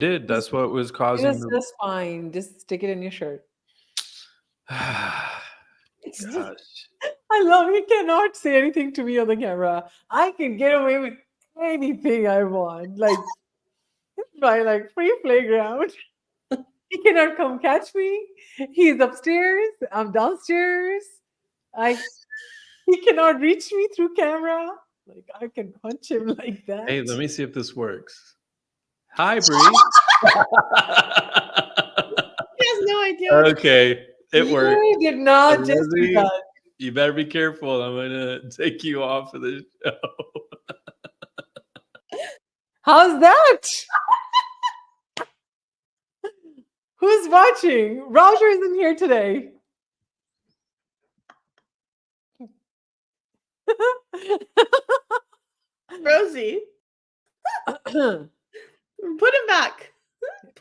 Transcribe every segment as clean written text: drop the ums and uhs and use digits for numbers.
Did that's what was causing Just, the just fine. Just stick it in your shirt. gosh. I love he cannot say anything to me on the camera. I can get away with anything I want. Like by like free playground. He cannot come catch me. He's upstairs. I'm downstairs. I He cannot reach me through camera. Like I can punch him like that. Hey, let me see if this works. Hi, Bree. He has no idea what Okay, it worked. You did not just do Rosie, that. you better be careful. I'm gonna take you off of the show. How's that? Who's watching? Roger isn't here today. Rosie, Put put him back.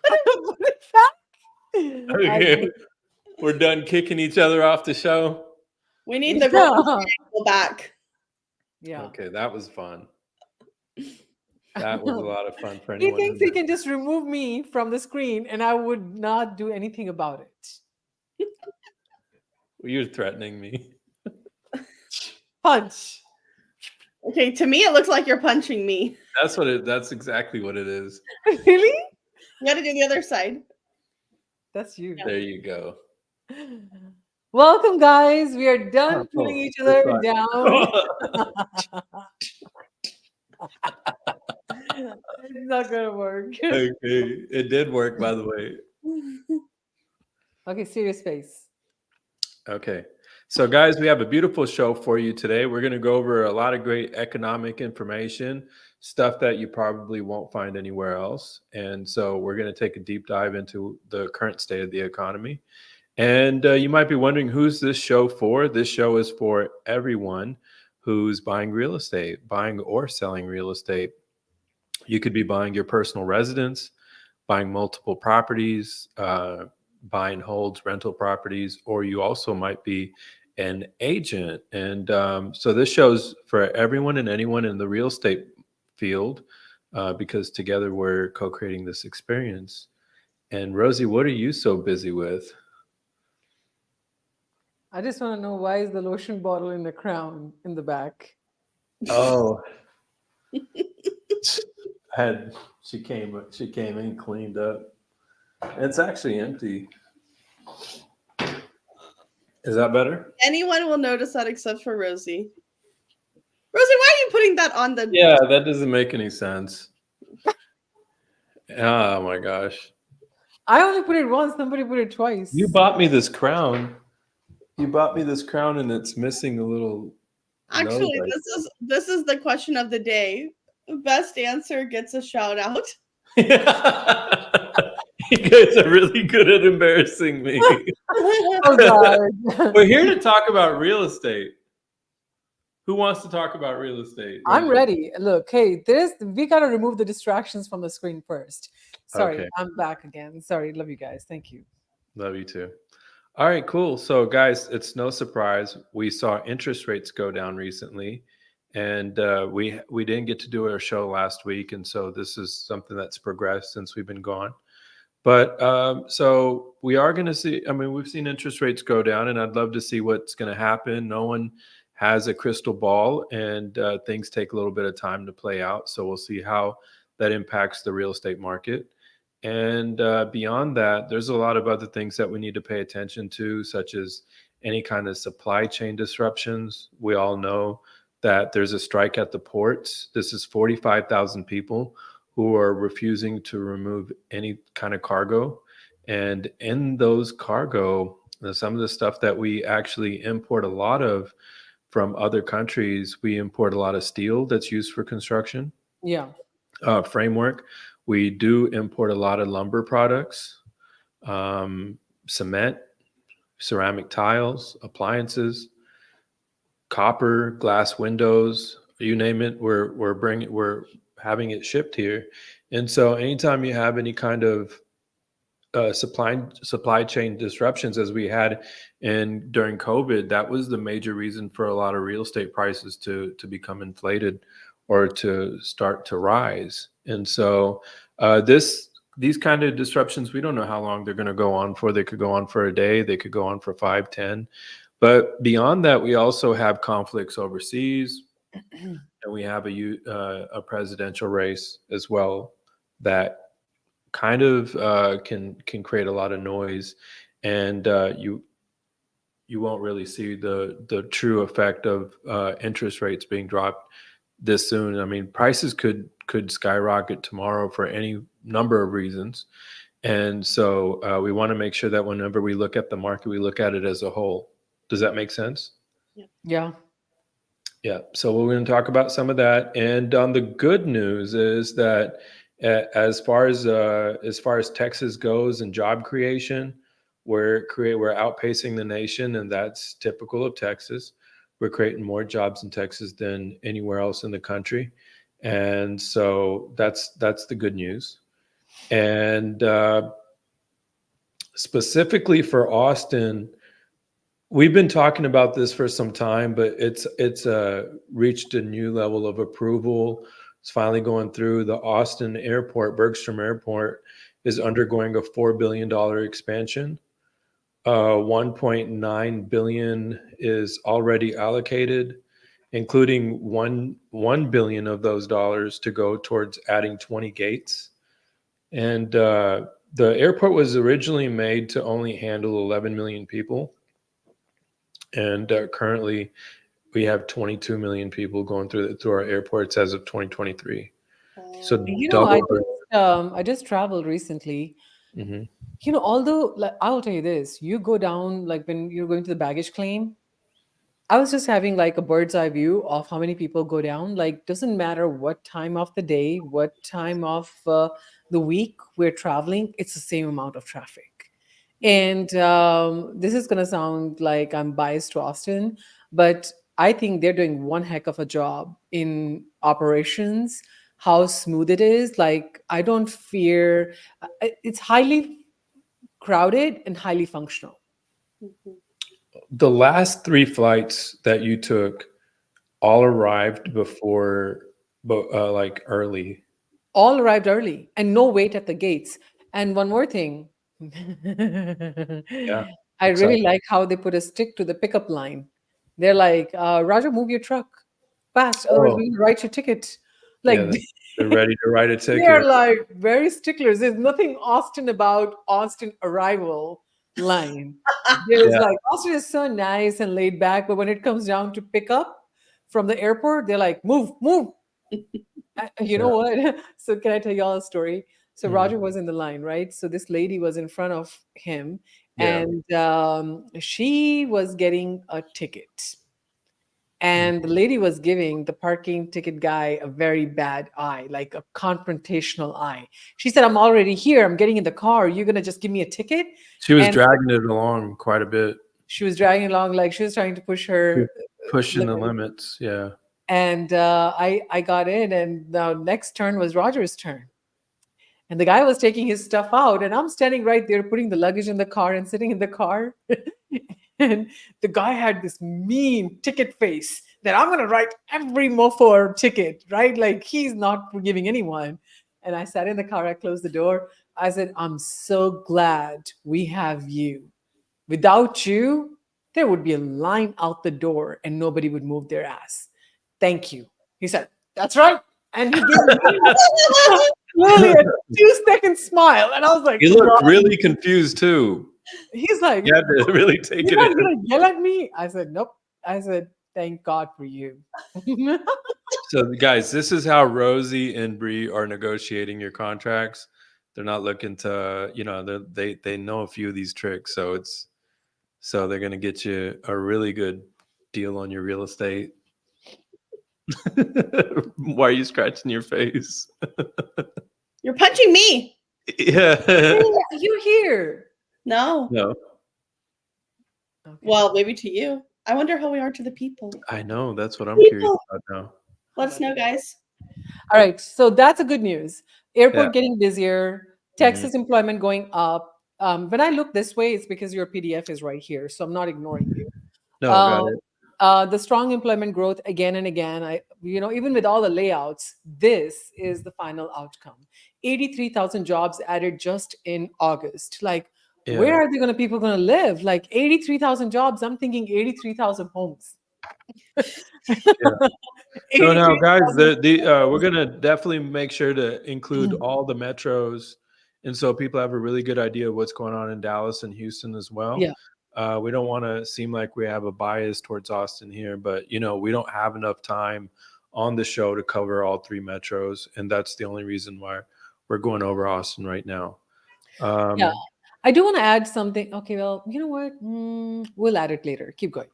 it back. Okay, we're done kicking each other off the show. We need the Rosie Yeah. angle back. Yeah. Okay, that was fun. That was a lot of fun for He anyone. thinks he can just remove me from the screen and I would not do anything about it. You're threatening me. Punch. Okay, to me it looks like you're punching me. That's exactly what it is. Really? You got to do the other side. That's you. There you go. Welcome, guys. We are done pulling Oh, each other goodbye. down. It's not gonna work. Okay, it did work, by the way. Okay, serious face. Okay. So, guys, we have a beautiful show for you today. We're going to go over a lot of great economic information, stuff that you probably won't find anywhere else. And so, we're going to take a deep dive into the current state of the economy. And you might be wondering, who's this show for? This show is for everyone who's buying real estate, buying or selling real estate. You could be buying your personal residence, buying multiple properties, buying holds, rental properties, or you also might be an agent. And so this show's for everyone and anyone in the real estate field because together we're co-creating this experience. And Rosie, what are you so busy with? I just want to know, why is the lotion bottle in the crown in the back? Oh, she came in cleaned up. It's actually empty. Is that better? Anyone will notice that except for Rosie. Rosie, why are you putting that on the... Yeah, that doesn't make any sense. Oh my gosh. I only put it once, somebody put it twice. You bought me this crown. And it's missing a little Actually, nose right this is the question of the day. Best answer gets a shout out. there. You guys are really good at embarrassing me. Oh, God. We're here to talk about real estate. Who wants to talk about real estate? I'm ready. Look, hey, we gotta remove the distractions from the screen first. Sorry, Okay. I'm back again. Sorry, love you guys. Thank you. Love you too. All right, cool. So, guys, it's no surprise we saw interest rates go down recently, and we didn't get to do our show last week, and so this is something that's progressed since we've been gone. But so we are going to see. I mean, we've seen interest rates go down, and I'd love to see what's going to happen. No one has a crystal ball, and things take a little bit of time to play out. So we'll see how that impacts the real estate market. And beyond that, there's a lot of other things that we need to pay attention to, such as any kind of supply chain disruptions. We all know that there's a strike at the ports. This is 45,000 people who are refusing to remove any kind of cargo. And in those cargo, some of the stuff that we actually import a lot of from other countries, we import a lot of steel that's used for construction. Yeah. Framework. We do import a lot of lumber products, cement, ceramic tiles, appliances, copper, glass windows, you name it. We're having it shipped here. And so anytime you have any kind of supply chain disruptions, as we had during COVID, that was the major reason for a lot of real estate prices to become inflated or to start to rise. And so this these kind of disruptions, we don't know how long they're going to go on for. They could go on for a day, they could go on for 5, 10. But beyond that, we also have conflicts overseas, and we have a presidential race as well that kind of can create a lot of noise, and you won't really see the true effect of interest rates being dropped this soon. I mean, prices could skyrocket tomorrow for any number of reasons, and so we want to make sure that whenever we look at the market, we look at it as a whole. Does that make sense? Yeah. Yeah. So we're going to talk about some of that, and the good news is that as far as Texas goes and job creation, we're outpacing the nation, and that's typical of Texas. We're creating more jobs in Texas than anywhere else in the country, and so that's the good news. And specifically for Austin, we've been talking about this for some time, but it's reached a new level of approval. It's finally going through. The Austin Airport, Bergstrom Airport, is undergoing a $4 billion expansion. 1.9 billion is already allocated, including one billion of those dollars to go towards adding 20 gates. And the airport was originally made to only handle 11 million people. And currently, we have 22 million people going through our airports as of 2023. So I just traveled recently. Mhm. Although like, I'll tell you this, you go down like when you're going to the baggage claim. I was just having like a bird's eye view of how many people go down. Like, doesn't matter what time of the day, what time of the week we're traveling, it's the same amount of traffic. And this is going to sound like I'm biased to Austin, but I think they're doing one heck of a job in operations, how smooth it is. Like, I don't fear, it's highly crowded and highly functional. The last 3 flights that you took all arrived before, like early. All arrived early and no wait at the gates. And one more thing, Yeah. I really Exactly. like how they put a stick to the pickup line. They're like, Roger, move your truck fast, otherwise Oh, we'll write your ticket. Like, yeah. They're ready to write a they're ticket. like very sticklers. There's nothing Austin about Austin arrival line. There's Yeah. like Austin is so nice and laid back, but when it comes down to pick up from the airport, they're like, move, move. You know what? So can I tell y'all a story? So Mhm. Roger was in the line, right? So this lady was in front of him, Yeah. and she was getting a ticket. Mhm. And the lady was giving the parking ticket guy a very bad eye, like a confrontational eye. She said, I'm already here. I'm getting in the car. You're going to just give me a ticket? She was And dragging it along quite a bit. she was dragging along like she was trying to push She was her pushing the limit. limits. Yeah. And I got in, and the next turn was Roger's turn. And the guy was taking his stuff out, and I'm standing right there putting the luggage in the car and sitting in the car. And the guy had this mean ticket face that I'm going to write every mofo ticket, right? Like he's not forgiving anyone. And I sat in the car, I closed the door. I said, I'm so glad we have you. Without you, there would be a line out the door and nobody would move their ass. Thank you. He said, that's right. And he gave me really a 2-second smile. And I was like, You looked "Wow." really confused too. He's like, You had to really take you're it not in. going to yell at me? I said, nope. I said, thank God for you. So, guys, this is how Rosie and Bree are negotiating your contracts. They're not looking to, they know a few of these tricks, so they're going to get you a really good deal on your real estate. Why are you scratching your face? You're punching me. Yeah. You're here. No. No, Okay. Well, maybe to you. I wonder how we are to the people. I know. That's what I'm curious about now. Let us know, guys. All right. So that's a good news. Airport Yeah. getting busier, Texas employment going up. When I look this way, it's because your PDF is right here. So I'm not ignoring you. No, got it. The strong employment growth again and again. Even with all the layouts, this is the final outcome. 83,000 jobs added just in August. Like, where Yeah. are people going to live? Like 83,000 jobs. I'm thinking 83,000 homes. Yeah. So now, guys, 83,000 we're gonna definitely make sure to include all the metros, and so people have a really good idea of what's going on in Dallas and Houston as well. Yeah. We don't want to seem like we have a bias towards Austin here, but we don't have enough time on the show to cover all three metros, and that's the only reason why we're going over Austin right now. Yeah. I do want to add something. Okay, well, you know what? We'll add it later. Keep going.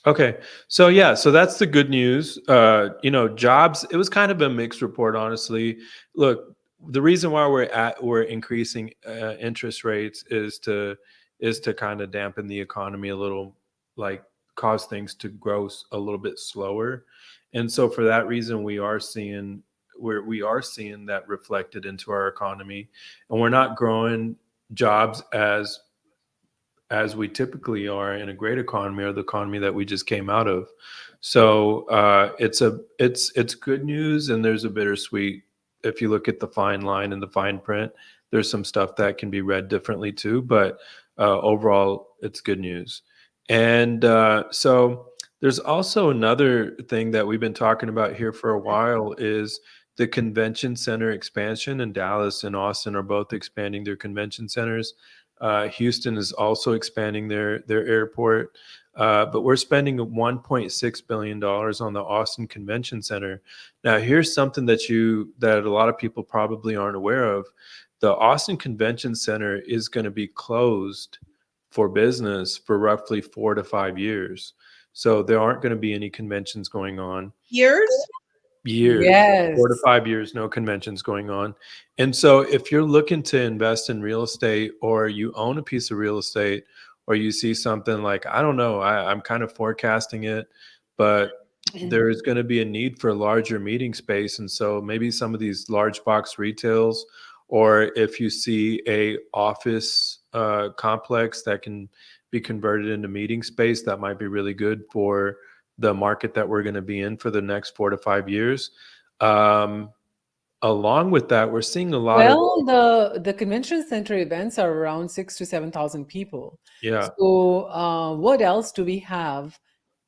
Okay. So yeah, so that's the good news. Jobs, it was kind of a mixed report, honestly. Look, the reason why we're increasing interest rates is to kind of dampen the economy a little, like cause things to grow a little bit slower. And so for that reason, we are seeing that reflected into our economy, and we're not growing jobs as we typically are in a great economy, or the economy that we just came out of. So it's good news, and there's a bittersweet. If you look at the fine line and the fine print, there's some stuff that can be read differently too. But overall, it's good news. And so there's also another thing that we've been talking about here for a while is the convention center expansion. In Dallas and Austin are both expanding their convention centers. Houston is also expanding their airport, but we're spending $1.6 billion on the Austin Convention Center. Now, here's something that a lot of people probably aren't aware of. The Austin Convention Center is going to be closed for business for roughly 4 to 5 years. So there aren't going to be any conventions going on. Years? 4 to Yes. 5 years, no conventions going on. And so if you're looking to invest in real estate, or you own a piece of real estate, or you see something like, I don't know, I'm kind of forecasting it, but there is going to be a need for a larger meeting space. And so maybe some of these large box retails, or if you see a office complex that can be converted into meeting space, that might be really good for the market that we're going to be in for the next 4 to 5 years. Along with that, we're seeing a lot of Well, the convention center events are around 6 to 7,000 people. yeah. So, what else do we have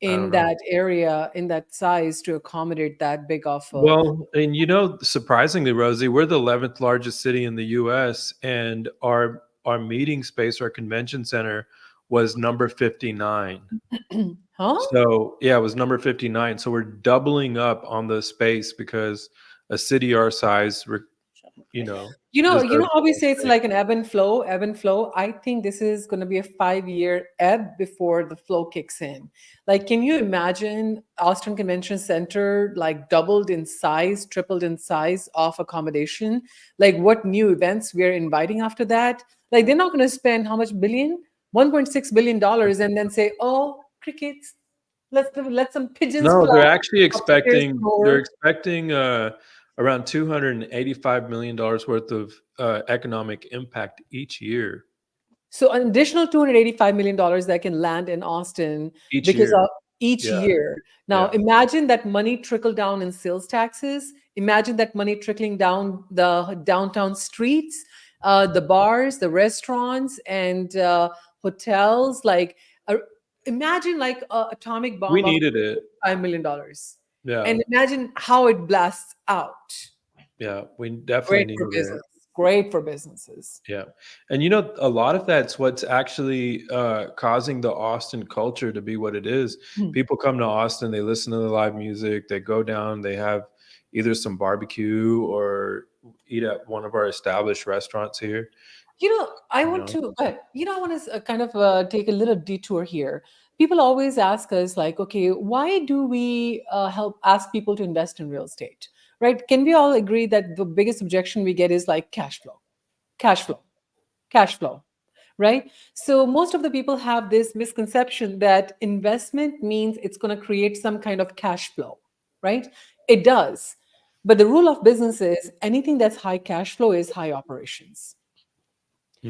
I in don't know. that area, in that size, to accommodate that big of a? Well, and surprisingly, Rosie, we're the 11th largest city in the U.S., and our meeting space, our convention center, was number 59. Huh? So yeah, it was number 59. So we're doubling up on the space because a city our size, You know, deserves how we more say it's space. like an ebb and flow, ebb and flow. I think this is going to be a 5-year ebb before the flow kicks in. Like, can you imagine Austin Convention Center like doubled in size, tripled in size of accommodation? Like, what new events we're inviting after that? Like, they're not going to spend how much billion? $1.6 billion, and then say, oh, crickets, let some pigeons No, fly upstairs they're floor. expecting around $285 million worth of economic impact each year. So an additional $285 million that can land in Austin Each because year. of each Yeah. year. Now, Yeah. imagine that money trickle down in sales taxes. Imagine that money trickling down the downtown streets, the bars, the restaurants, and hotels. Like, uh, imagine like an atomic We bomb of needed it. $5 million, Yeah. and imagine how it blasts out. Yeah. We definitely Great for needed it. business. Great for businesses. Yeah. And a lot of that's what's actually causing the Austin culture to be what it is. Hmm. People come to Austin, they listen to the live music, they go down, they have either some barbecue or eat at one of our established restaurants here. I You want know? to, I want to kind of take a little detour here. People always ask us, like, okay, why do we help ask people to invest in real estate, right? Can we all agree that the biggest objection we get is like cash flow, cash flow, cash flow, right? So most of the people have this misconception that investment means it's going to create some kind of cash flow, right? It does. But the rule of business is anything that's high cash flow is high operations.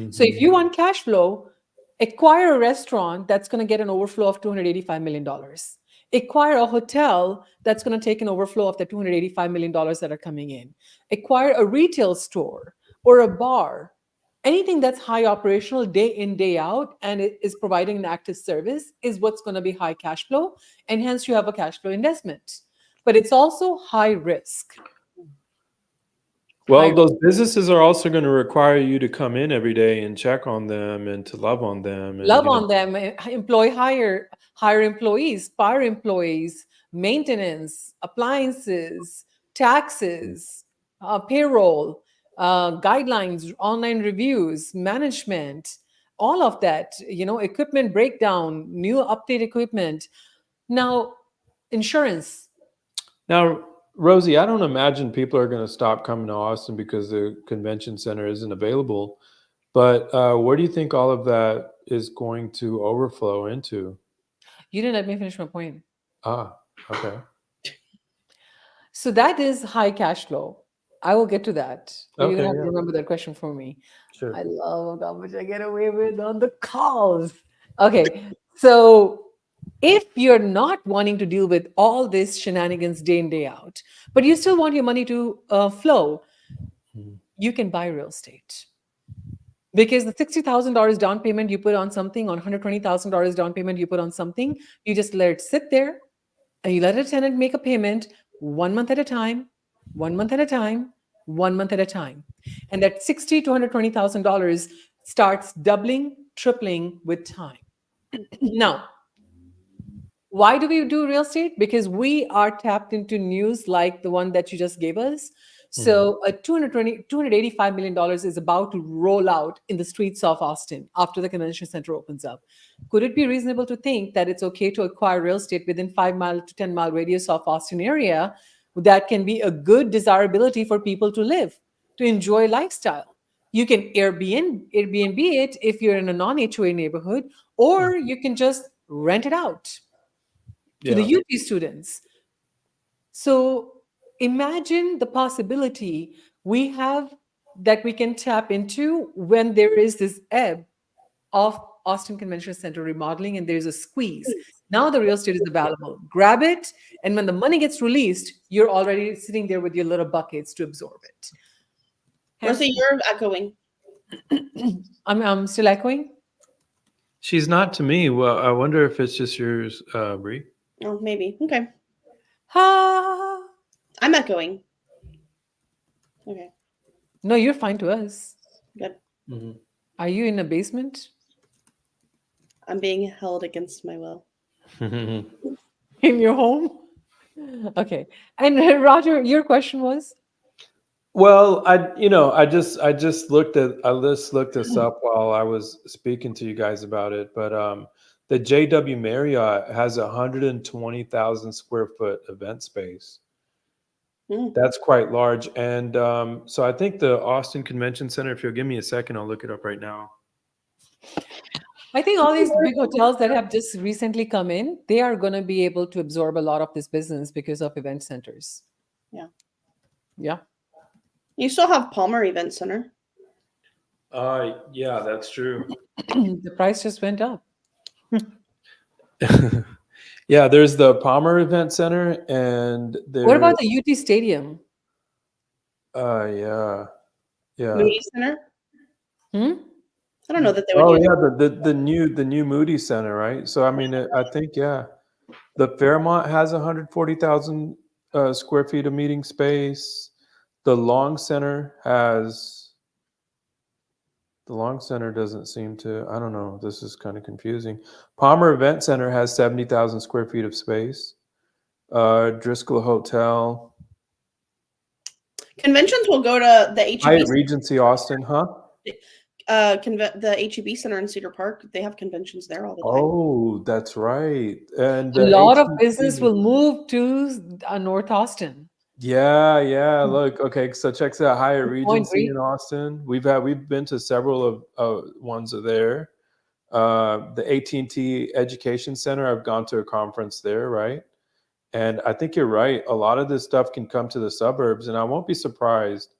So if Mhm. you want cash flow, acquire a restaurant that's going to get an overflow of $285 million. Acquire a hotel that's going to take an overflow of the $285 million that are coming in. Acquire a retail store or a bar. Anything that's high operational day in, day out, and it is providing an active service is what's going to be high cash flow. And hence you have a cash flow investment. But it's also high risk. Well, those businesses are also going to require you to come in every day and check on them and to love on them. And, Love on them, employ hire employees, fire employees, maintenance, appliances, taxes, payroll, guidelines, online reviews, management, all of that, equipment breakdown, new update equipment. Now, insurance. Now, Rosie, I don't imagine people are going to stop coming to Austin because the convention center isn't available. But where do you think all of that is going to overflow into? You didn't let me finish my point. Okay. So that is high cash flow. I will get to that. But you're Okay, going to have to yeah. remember that question for me. Sure. I love how much I get away with on the calls. Okay. So if you're not wanting to deal with all this shenanigans day in, day out, but you still want your money to flow, you can buy real estate. Because the $60,000 down payment you put on something, on $120,000 down payment you put on something, you just let it sit there and you let a tenant make a payment 1 month at a time, 1 month at a time, 1 month at a time. And that $60,000 to $120,000 starts doubling, tripling with time. Now, why do we do real estate? Because we are tapped into news like the one that you just gave us. So a $285 million is about to roll out in the streets of Austin after the convention center opens up. Could it be reasonable to think that it's okay to acquire real estate within 5 mile to 10 mile radius of Austin area that can be a good desirability for people to live, to enjoy lifestyle? You can Airbnb it if you're in a non-HOA neighborhood, or you can just rent it out to the UT students. So imagine the possibility we have that we can tap into when there is this ebb of Austin Convention Center remodeling and there's a squeeze. Now the real estate is available. Grab it, and when the money gets released, you're already sitting there with your little buckets to absorb it. Rosie, you're echoing. I'm still echoing? She's not to me. Well, I wonder if it's just yours, Bree. Oh, maybe. Okay. Ha! I'm echoing. Okay. No, you're fine to us. Good. Are you in a basement? I'm being held against my will. In your home? Okay. And Roger, your question was? Well, I just looked this up while I was speaking to you guys about it. But the JW Marriott has 120,000 square foot event space. That's quite large. And so I think the Austin Convention Center, if you'll give me a second, I'll look it up right now. I think all these big hotels that have just recently come in, they are going to be able to absorb a lot of this business because of event centers. Yeah. Yeah. You still have Palmer Event Center. Yeah, that's true. The price just went up. Yeah, there's the Palmer Event Center, and what about the UT Stadium? Yeah. Moody Center. I don't know that they would. Oh yeah, the new Moody Center, right? So I mean, I think the Fairmont has 140,000 square feet of meeting space. The Long Center doesn't seem to. I don't know. This is kind of confusing. Palmer Event Center has 70,000 square feet of space. Driscoll Hotel. Conventions will go to the HEB. Hyatt Regency Austin, huh? The HEB Center in Cedar Park. They have conventions there all the time. Oh, that's right. And a lot of business will move to North Austin. Yeah. Look, okay. So check this out. Hyatt Regency in Austin. We've been to several of ones there. The AT&T Education Center. I've gone to a conference there, right? And I think you're right. A lot of this stuff can come to the suburbs, and I won't be surprised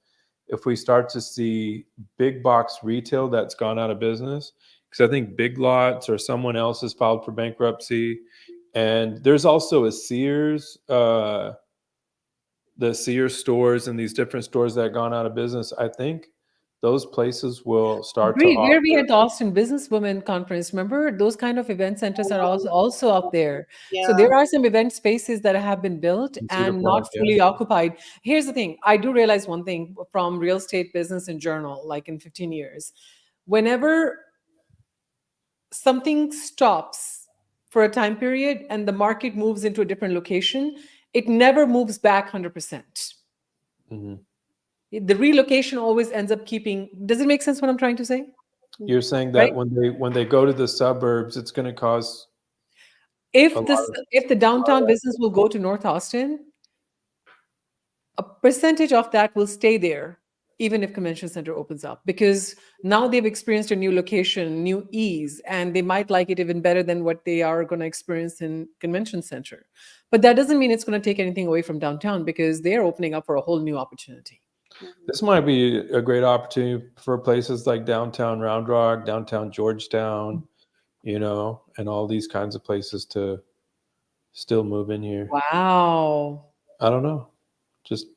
if we start to see big box retail that's gone out of business. Because I think Big Lots or someone else has filed for bankruptcy. And there's also a Sears, the Sears stores and these different stores that have gone out of business. I think those places will start to Where we offer. had the Austin Businesswomen Conference, remember those kind of event centers are also up there. So Yeah. there are some event spaces that have been built In Cedar and Park, not yeah. fully occupied. Here's the thing, I do realize one thing from real estate business in journal, like in 15 years, whenever something stops for a time period and the market moves into a different location, it never moves back 100%. Mhm. The relocation always ends up keeping. Does it make sense what I'm trying to say? You're saying Right? that when they go to the suburbs, it's going to cause a If lot this of if the downtown business will go to North Austin, a percentage of that will stay there, even if convention center opens up, because now they've experienced a new location, new ease, and they might like it even better than what they are going to experience in convention center. But that doesn't mean it's going to take anything away from downtown, because they're opening up for a whole new opportunity. This might be a great opportunity for places like downtown Round Rock, downtown Georgetown, and all these kinds of places to still move in here. Wow. I don't know. Just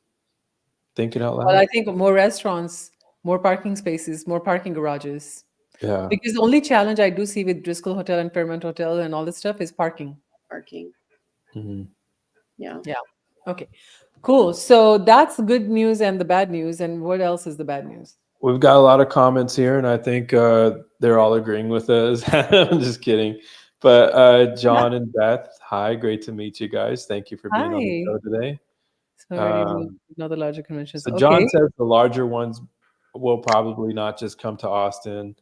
thinking out Well, I loud. think more restaurants, more parking spaces, more parking garages. Yeah. Because the only challenge I do see with Driscoll Hotel and Fairmont Hotel and all this stuff is parking. Parking. Mhm. Yeah. Yeah. Okay. Cool. So that's the good news and the bad news. And what else is the bad news? We've got a lot of comments here, and I think they're all agreeing with us. I'm just kidding. But John and Beth, hi, great to meet you guys. Thank you for being on the Hi. show today. So ready to Um, another larger conventions. so John Okay. says the larger ones will probably not just come to Austin,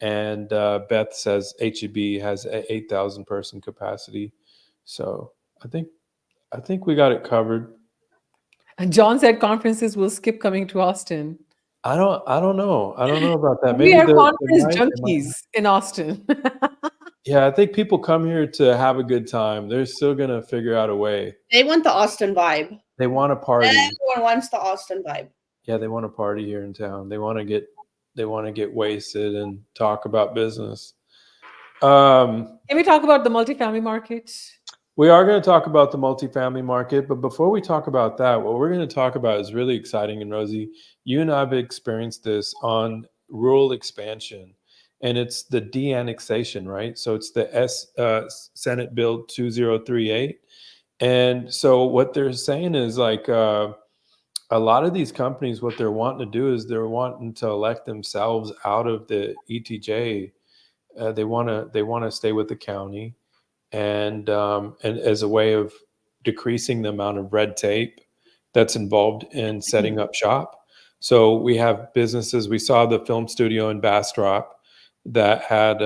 and Beth says HEB has a 8,000 person capacity. So I think we got it covered. And John said conferences will skip coming to Austin. I don't know. I don't know about that. We Maybe are they conference might. junkies in Austin. Yeah, I think people come here to have a good time. They're still gonna figure out a way. They want the Austin vibe. They want to party. Everyone wants the Austin vibe. Yeah, they want to party here in town. They want to get wasted and talk about business. Can we talk about the multifamily market? We are going to talk about the multifamily market, but before we talk about that, what we're going to talk about is really exciting. And Rosie, you and I have experienced this on rural expansion, and it's the de-annexation, right? So it's the Senate Bill 2038. And so what they're saying is like a lot of these companies, what they're wanting to do is they're wanting to elect themselves out of the ETJ. They want to stay with the county, and as a way of decreasing the amount of red tape that's involved in setting up shop. So we have businesses. We saw the film studio in Bastrop that had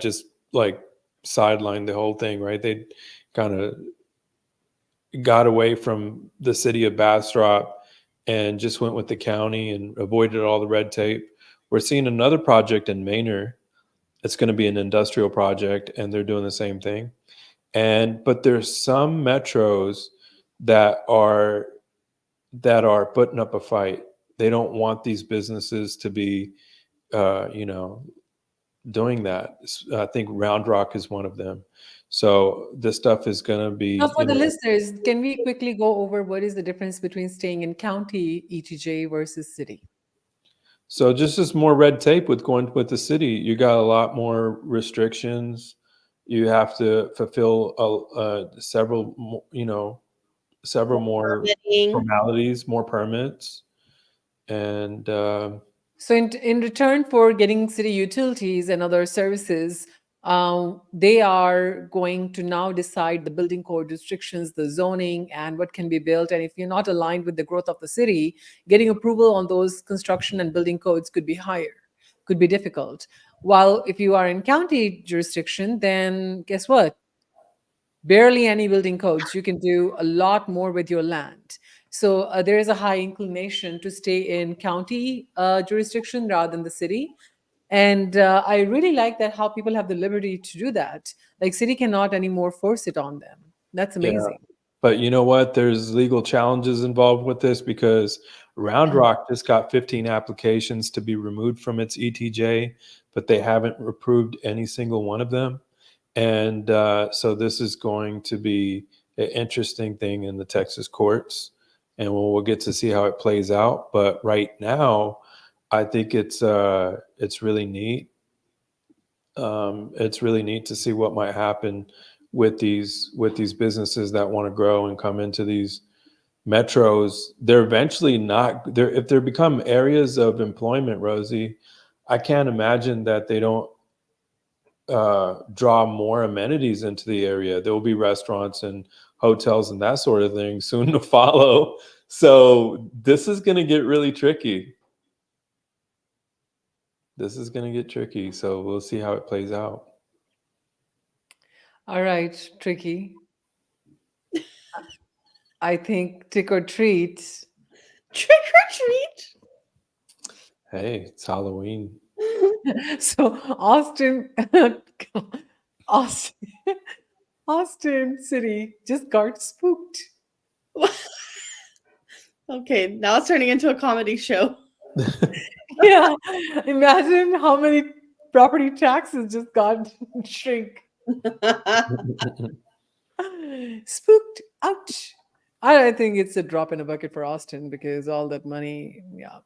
just like sidelined the whole thing, right? They kind of got away from the city of Bastrop and just went with the county and avoided all the red tape. We're seeing another project in Manor. It's going to be an industrial project, and they're doing the same thing. But there's some metros that are putting up a fight. They don't want these businesses to be, doing that. I think Round Rock is one of them. So this stuff is going to be, Now, for the listeners, can we quickly go over what is the difference between staying in county ETJ versus city? So just as more red tape with going with the city, you got a lot more restrictions. You have to fulfill several more Permitting. formalities, more permits, and So in return for getting city utilities and other services, they are going to now decide the building code restrictions, the zoning, and what can be built. And if you're not aligned with the growth of the city, getting approval on those construction and building codes could be higher, could be difficult. While if you are in county jurisdiction, then guess what? Barely any building codes. You can do a lot more with your land. So there is a high inclination to stay in county jurisdiction rather than the city. And I really like that how people have the liberty to do that. Like city cannot anymore force it on them. That's yeah. amazing. But you know what? There's legal challenges involved with this because Round Rock just got 15 applications to be removed from its ETJ, but they haven't approved any single one of them. And so this is going to be an interesting thing in the Texas courts, and we'll get to see how it plays out. But right now, I think it's really neat. It's really neat to see what might happen with these businesses that want to grow and come into these metros. They're eventually not there if they become areas of employment, Rosie. I can't imagine that they don't draw more amenities into the area. There will be restaurants and hotels and that sort of thing soon to follow. So this is going to get really tricky. This is going to get tricky. So we'll see how it plays out. All right, Tricky. I think trick or treat. Trick or treat. Hey, it's Halloween. So Austin, Austin, Austin City just got spooked. Okay, now it's turning into a comedy show. Yeah, imagine how many property taxes just got shrink. Spooked. Ouch. I think it's a drop in a bucket for Austin because all that money. Yeah.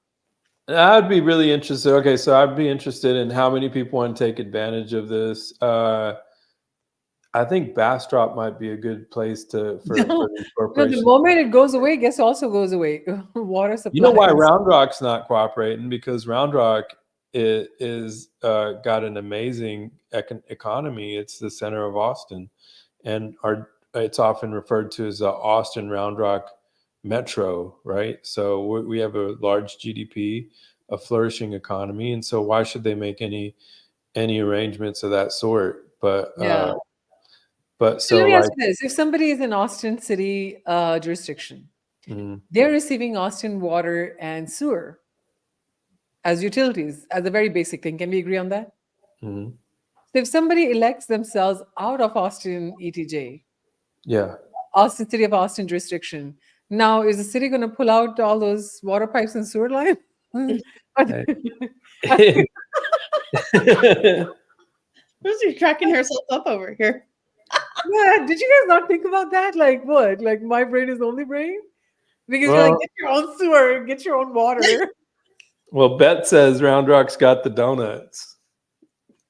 I'd be really interested. Okay, so I'd be interested in how many people want to take advantage of this. I think Bastrop might be a good place for these No, corporations. the moment it goes away, gas also goes away. Water supply. You know why Round Rock's not cooperating? Because Round Rock is got an amazing economy. It's the center of Austin, and it's often referred to as the Austin Round Rock Metro, right? So we have a large GDP, a flourishing economy, and so why should they make any arrangements of that sort? But Yeah. but So so let me ask like, you this: if somebody is in Austin City jurisdiction, mhm, they're receiving Austin water and sewer as utilities, as a very basic thing. Can we agree on that? mhm. So if somebody elects themselves out of Austin ETJ, Yeah. Austin City of Austin jurisdiction, now is the city going to pull out all those water pipes and sewer lines? Hey. Rosie's cracking herself up over here. Yeah, did you guys not think about that? Like what? Like my brain is the only brain? Because you're like, Well, get your own sewer, get your own water. well, Bet says Round Rock's got the donuts.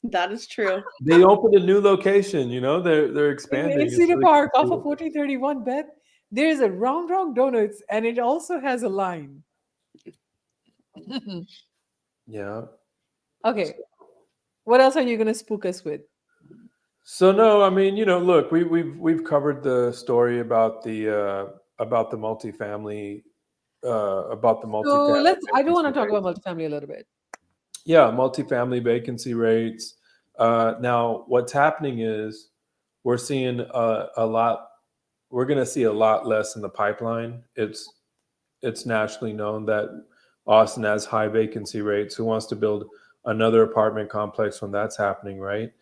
That is true. They opened a new location. They're In expanding. It's Cedar really Park off cool. of 1431, Beth, there's a Round Rock Donuts and it also has a line. Yeah. Okay. What else are you going to spook us with? So no, I mean, look, we've covered the story about the multifamily about the So multifamily I do want to vacancy talk rate. about multifamily a little bit. Yeah, multifamily vacancy rates. Now, what's happening is we're seeing a lot. We're going to see a lot less in the pipeline. It's nationally known that Austin has high vacancy rates. Who wants to build another apartment complex when that's happening, right?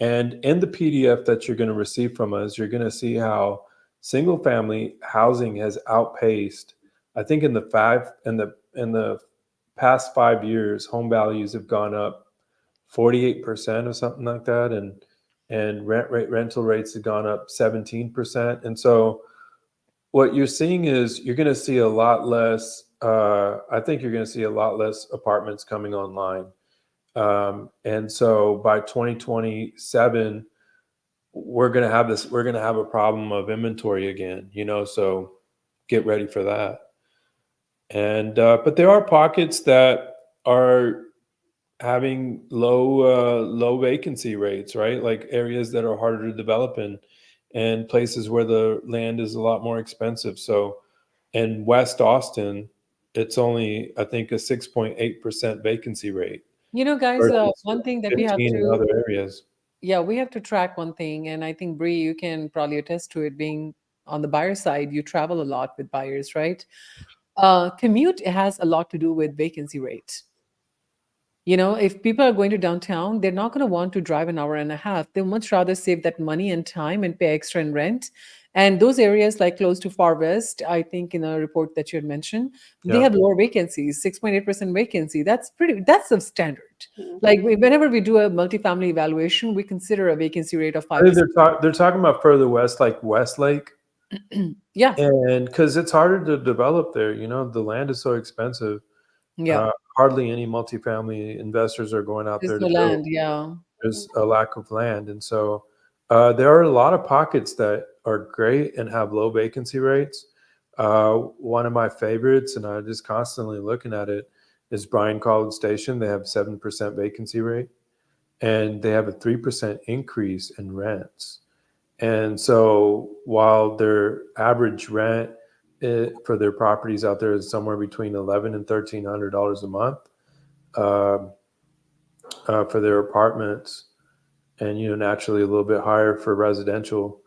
And in the PDF that you're going to receive from us, you're going to see how single family housing has outpaced. I think in the past 5 years, home values have gone up 48% or something like that, and rental rates have gone up 17%. And so what you're seeing is you're going to see a lot less. I think you're going to see a lot less apartments coming online, and so by 2027, we're going to have this. We're going to have a problem of inventory again. So get ready for that. And but there are pockets that are having low vacancy rates, right? Like areas that are harder to develop in, and places where the land is a lot more expensive. So in West Austin, it's only, I think, a 6.8% vacancy rate Guys, versus one thing that we have 15 in to, other areas. yeah, we have to track one thing. And I think, Bree, you can probably attest to it being on the buyer side. You travel a lot with buyers, right? Commute has a lot to do with vacancy rate. If people are going to downtown, they're not going to want to drive an hour and a half. They'll much rather save that money and time and pay extra in rent And those areas like close to Far West, I think in a report that you had mentioned, they Yeah. have lower vacancies, 6.8% vacancy. That's substandard. Mhm. Like whenever we do a multifamily evaluation, we consider a vacancy rate of I think 5%. they're talking about further west, like Westlake, Yeah, and because it's harder to develop there. The land is so expensive. yeah. Hardly any multifamily investors are going out There's there no to build. land. Yeah. There's a lack of land, and so there are a lot of pockets that are great and have low vacancy rates. One of my favorites, and I'm just constantly looking at it, is Bryan College Station. They have 7% vacancy rate, and they have a 3% increase in rents. And so while their average rent for their properties out there is somewhere between $1,100 and $1,300 a month uh, for their apartments, and naturally a little bit higher for residential,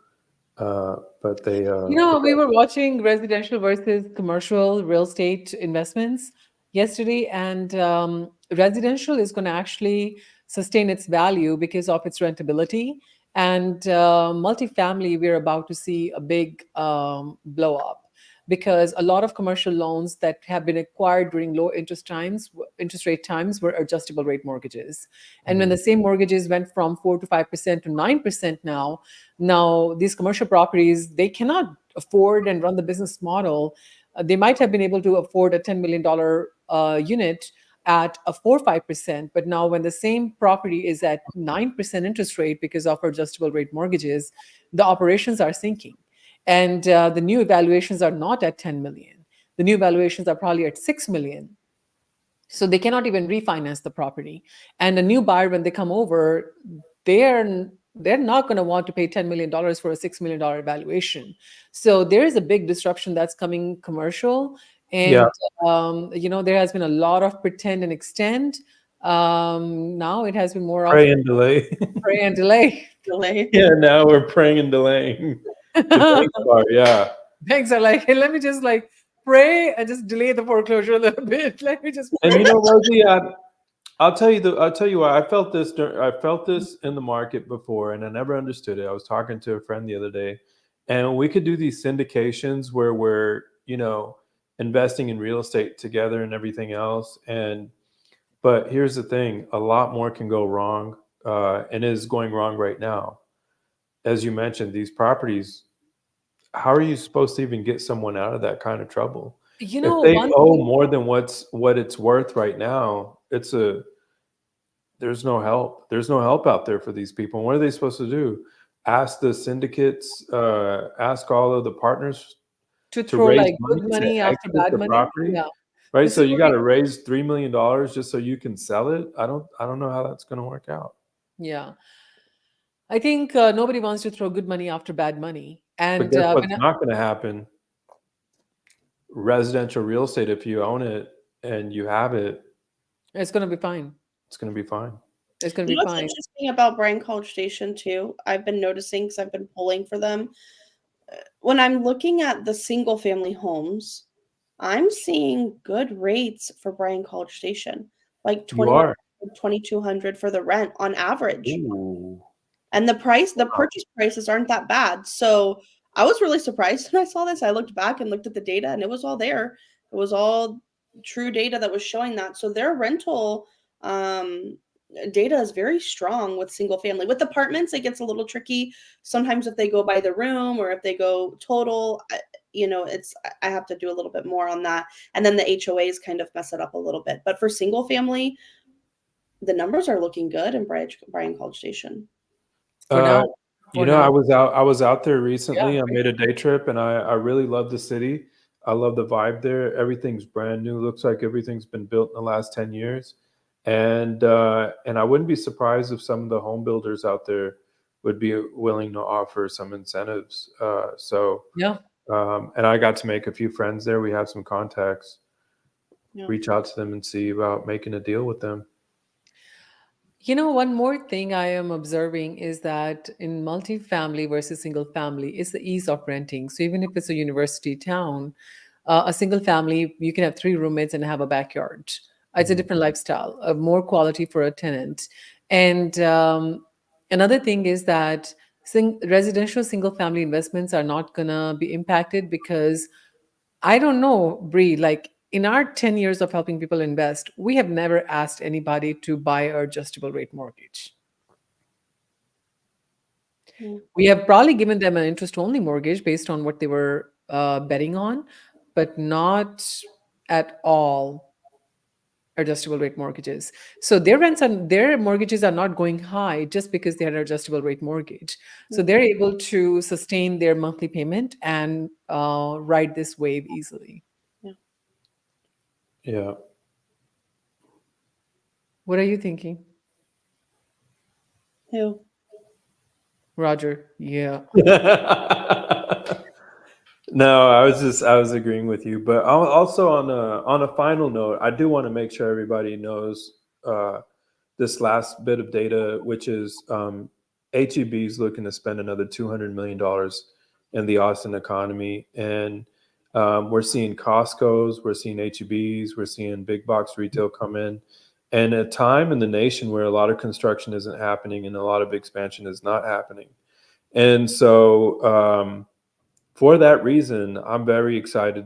but they We were watching residential versus commercial real estate investments yesterday, and residential is going to actually sustain its value because of its rentability. And multifamily, we're about to see a big blow up because a lot of commercial loans that have been acquired during low interest rate times were adjustable rate mortgages. And when the same mortgages went from 4 to 5% to 9% now these commercial properties, they cannot afford and run the business model. They might have been able to afford a $10 million unit at a 4 or 5%, but now when the same property is at 9% interest rate because of adjustable rate mortgages, the operations are sinking. And the new evaluations are not at 10 million. The new evaluations are probably at 6 million. So they cannot even refinance the property. And a new buyer, when they come over, they're not going to want to pay $10 million for a $6 million valuation. So there is a big disruption that's coming commercial. yeah. And, there has been a lot of pretend and extend. Now it has been more of Pray and delay. pray and delay. Delay. Yeah, now we're praying and delaying. The banks are, yeah. Banks are like, hey, let me just like pray and just delay the foreclosure a little bit. Let me just And pray. Rosie, I'll tell you why. I felt this. I felt this in the market before, and I never understood it. I was talking to a friend the other day, and we could do these syndications where we're, investing in real estate together and everything else. But here's the thing: a lot more can go wrong, and is going wrong right now. As you mentioned, these properties. How are you supposed to even get someone out of that kind of trouble? If they One owe thing, more than what it's worth right now, there's no help. There's no help out there for these people. And what are they supposed to do? Ask the syndicates, ask all of the partners to to throw raise like money good to money after exit bad the money. property, Yeah. right? This So is you what got to raise $3 million just so you can sell it. I don't know how that's going to work out. yeah. I think nobody wants to throw good money after bad money. But And guess what's not going to happen? Residential real estate, if you own it and you have it, it's going to be fine. it's going to be fine. It's going to You be know what's fine. interesting about Bryan College Station too? I've been noticing because I've been pulling for them. When I'm looking at the single family homes, I'm seeing good rates for Bryan College Station, like You are. 2,200 for the rent on average. Ooh. And the Wow. purchase prices aren't that bad. So I was really surprised when I saw this. I looked back and looked at the data and it was all there. It was all true data that was showing that. So their rental data is very strong with single family. With apartments, it gets a little tricky. Sometimes if they go by the room or if they go total, I have to do a little bit more on that. And then the HOAs kind of mess it up a little bit. But for single family, the numbers are looking good in Bryan College Station. For Uh, now. For now. I was out there recently. Yeah. I made a day trip, and I really love the city. I love the vibe there. Everything's brand new. Looks like everything's been built in the last 10 years. And I wouldn't be surprised if some of the home builders out there would be willing to offer some incentives. Yeah. And I got to make a few friends there. We have some contacts. Yeah. Reach out to them and see about making a deal with them. One more thing I am observing is that in multifamily versus single family is the ease of renting. So even if it's a university town, a single family, you can have 3 roommates and have a backyard. It's a different lifestyle, more quality for a tenant. And another thing is that residential single family investments are not gonna be impacted because I don't know, Bree, like in our 10 years of helping people invest, we have never asked anybody to buy an adjustable rate mortgage. Yeah. We have probably given them an interest only mortgage based on what they were betting on, but not at all adjustable rate mortgages. So their mortgages are not going high just because they had an adjustable rate mortgage. So they're able to sustain their monthly payment and ride this wave easily. Yeah. What are you thinking, Who? Roger? Yeah. No, I was agreeing with you, but also on a final note, I do want to make sure everybody knows this last bit of data, which is HEB is looking to spend another $200 million in the Austin economy, and we're seeing Costco's, we're seeing HEB's, we're seeing big box retail come in, and a time in the nation where a lot of construction isn't happening and a lot of expansion is not happening, and so. For that reason, I'm very excited.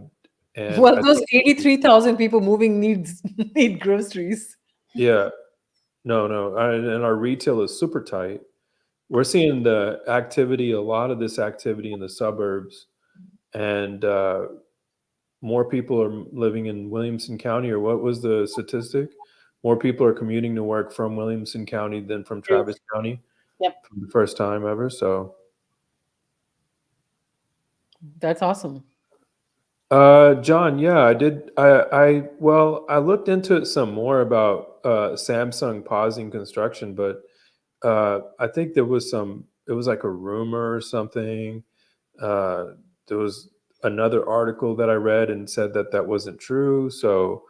And Well, I those think, 83,000 people moving need groceries. yeah, no, and our retail is super tight. We're seeing the activity, a lot of this activity in the suburbs, and more people are living in Williamson County. Or what was the statistic? More people are commuting to work from Williamson County than from Travis County Yep. for the first time ever. So. That's awesome. John, yeah, I did. Well, I looked into it some more about Samsung pausing construction, but I think there was it was like a rumor or something. There was another article that I read and said that that wasn't true. So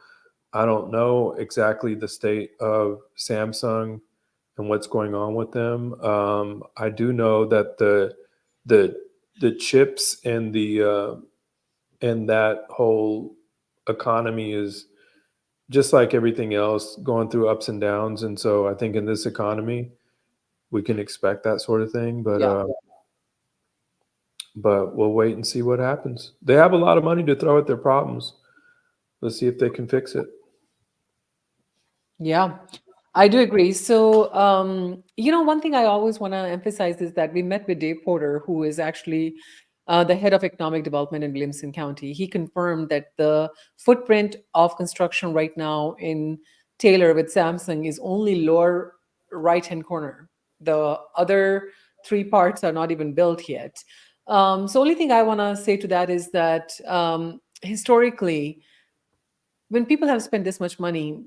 I don't know exactly the state of Samsung and what's going on with them. I do know that the the chips and that whole economy is just like everything else going through ups and downs, and so I think in this economy we can expect that sort of thing, Yeah. but we'll wait and see what happens. They have a lot of money to throw at their problems. Let's see if they can fix it. Yeah, I do agree. So, one thing I always want to emphasize is that we met with Dave Porter, who is actually the head of economic development in Williamson County. He confirmed that the footprint of construction right now in Taylor with Samsung is only lower right-hand corner. The other three parts are not even built yet. So, only thing I want to say to that is that historically, when people have spent this much money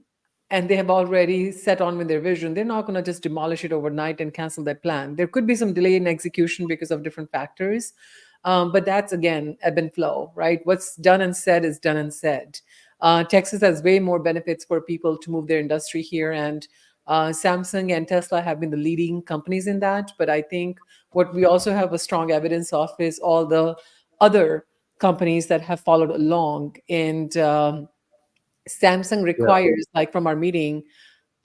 and they have already set on with their vision, they're not going to just demolish it overnight and cancel that plan. There could be some delay in execution because of different factors. But that's, again, ebb and flow, right? What's done and said is done and said. Texas has way more benefits for people to move their industry here. And Samsung and Tesla have been the leading companies in that. But I think what we also have a strong evidence of is all the other companies that have followed along. And Samsung requires, like from our meeting,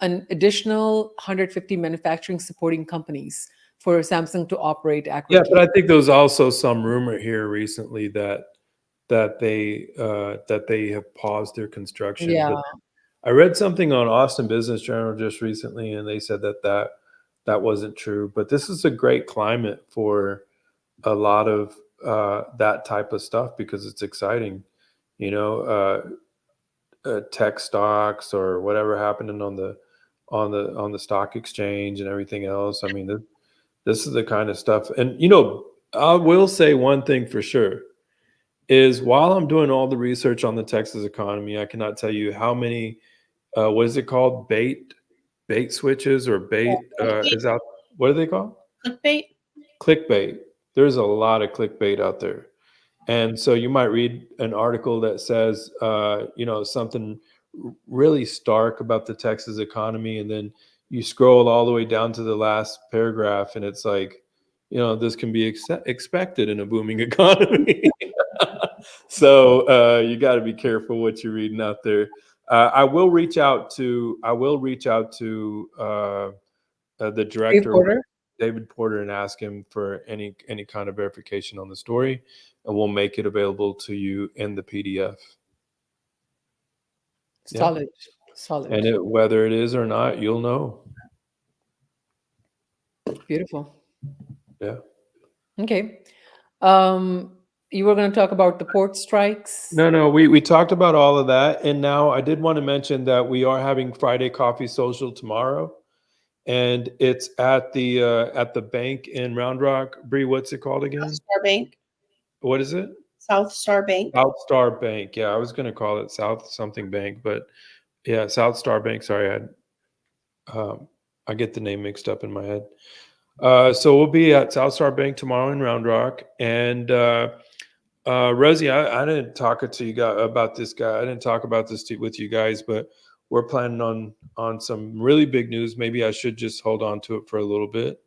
an additional 150 manufacturing supporting companies for Samsung to operate accurately. Yeah, but I think there was also some rumor here recently that they have paused their construction. Yeah. But I read something on Austin Business Journal just recently, and they said that wasn't true. But this is a great climate for a lot of that type of stuff because it's exciting. Tech stocks or whatever happening on the stock exchange and everything else. I mean, this is the kind of stuff. And I will say one thing for sure is while I'm doing all the research on the Texas economy, I cannot tell you how many what is it called, bait switches or bait is out. What are they called? Clickbait. There's a lot of clickbait out there. And so you might read an article that says, something really stark about the Texas economy, and then you scroll all the way down to the last paragraph, and it's like, this can be expected in a booming economy. So you got to be careful what you're reading out there. I will reach out to the director. David Porter and ask him for any kind of verification on the story, and we'll make it available to you in the PDF. Yeah. Solid, solid. And whether it is or not, you'll know. Beautiful. Yeah. Okay. You were going to talk about the port strikes. No, we talked about all of that, and now I did want to mention that we are having Friday Coffee Social tomorrow, and it's at the bank in Round Rock. Bree, what's it called again? Star Bank. What is it? South Star Bank. South Star Bank. Yeah, I was going to call it South something Bank, but yeah, South Star Bank. Sorry, I get the name mixed up in my head. So we'll be at South Star Bank tomorrow in Round Rock, and Rosie, I didn't talk to you guys about this guy. I didn't talk about this with you guys, but we're planning on some really big news. Maybe I should just hold on to it for a little bit.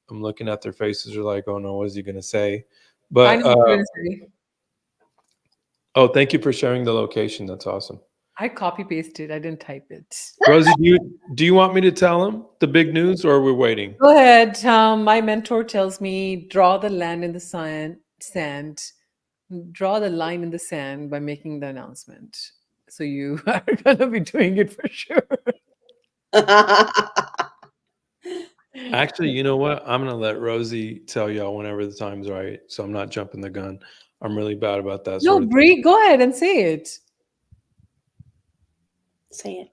I'm looking at their faces. They're like, "Oh no, what is he going to say?" But I know what you're going to say. Oh, thank you for sharing the location. That's awesome. I copy pasted. I didn't type it. Rosie, do you want me to tell him the big news, or we're waiting? Go ahead. My mentor tells me draw the land in the sand. Draw the line in the sand by making the announcement. So you are going to be doing it for sure. Actually, you know what? I'm going to let Rosie tell y'all whenever the time's right. So I'm not jumping the gun. I'm really bad about that. No, Bree, go ahead and say it. Say it.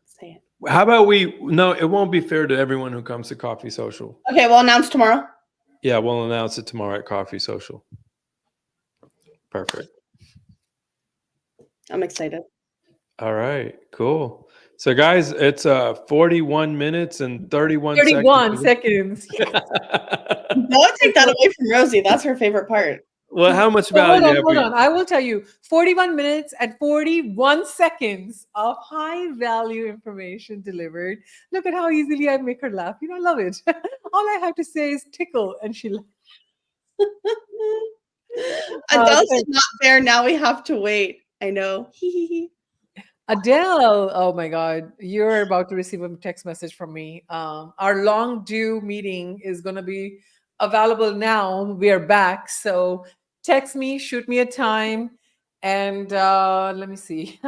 How about no, it won't be fair to everyone who comes to Coffee Social. Okay, we'll announce tomorrow. Yeah, we'll announce it tomorrow at Coffee Social. Perfect. I'm excited. All right, cool. So guys, it's 41 minutes and 31 seconds. Don't take that away from Rosie. That's her favorite part. Well, how much value? Hold on. I will tell you 41 minutes and 41 seconds of high value information delivered. Look at how easily I make her laugh. I love it. All I have to say is tickle and she laughs. Adele's not there. Now we have to wait. I know. Adele, oh my God, you're about to receive a text message from me. Our long due meeting is going to be available now. We are back. So text me, shoot me a time. And let me see.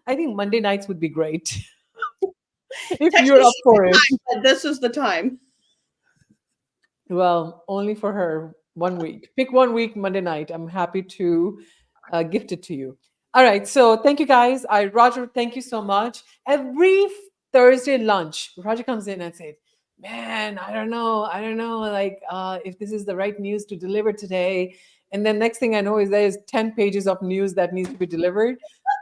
I think Monday nights would be great. If you're up for it. This is the time. Well, only for her 1 week. Pick 1 week, Monday night. I'm happy to gift it to you. All right. So thank you guys. Roger, thank you so much. Every Thursday lunch, Roger comes in and says, man, I don't know, like if this is the right news to deliver today. And then next thing I know is there's 10 pages of news that needs to be delivered.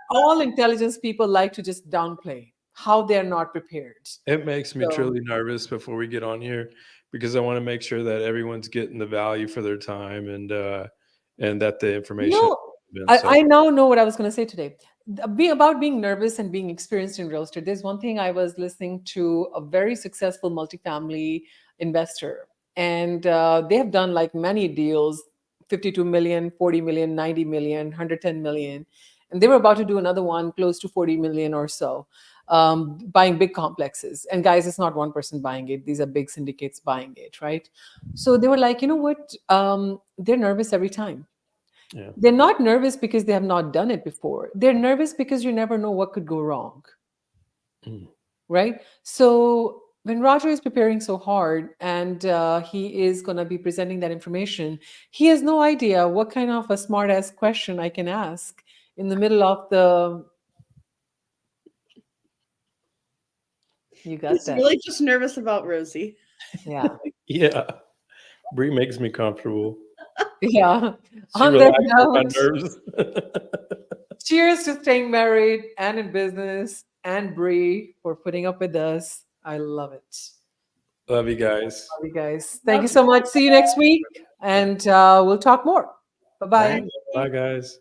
All intelligence people like to just downplay how they're not prepared. It makes me truly nervous before we get on here, because I want to make sure that everyone's getting the value for their time and that the information. I now know what I was going to say today. About being nervous and being experienced in real estate. There's one thing. I was listening to a very successful multifamily investor, and they have done like many deals, 52 million, 40 million, 90 million, 110 million. And they were about to do another one close to 40 million or so, buying big complexes. And guys, it's not one person buying it. These are big syndicates buying it, right? So they were like, you know what? They're nervous every time. Yeah. They're not nervous because they have not done it before. They're nervous because you never know what could go wrong. Right? So when Roger is preparing so hard and he is going to be presenting that information, he has no idea what kind of a smart-ass question I can ask in the middle of the... You got He's that. Really just nervous about Rosie. Yeah. Yeah. Bree makes me comfortable. Yeah. On that note, cheers to staying married and in business, and Bree for putting up with us. I love it. Love you guys. Love you guys. Thank you so much. See you next week, and we'll talk more. Bye-bye. Bye, guys.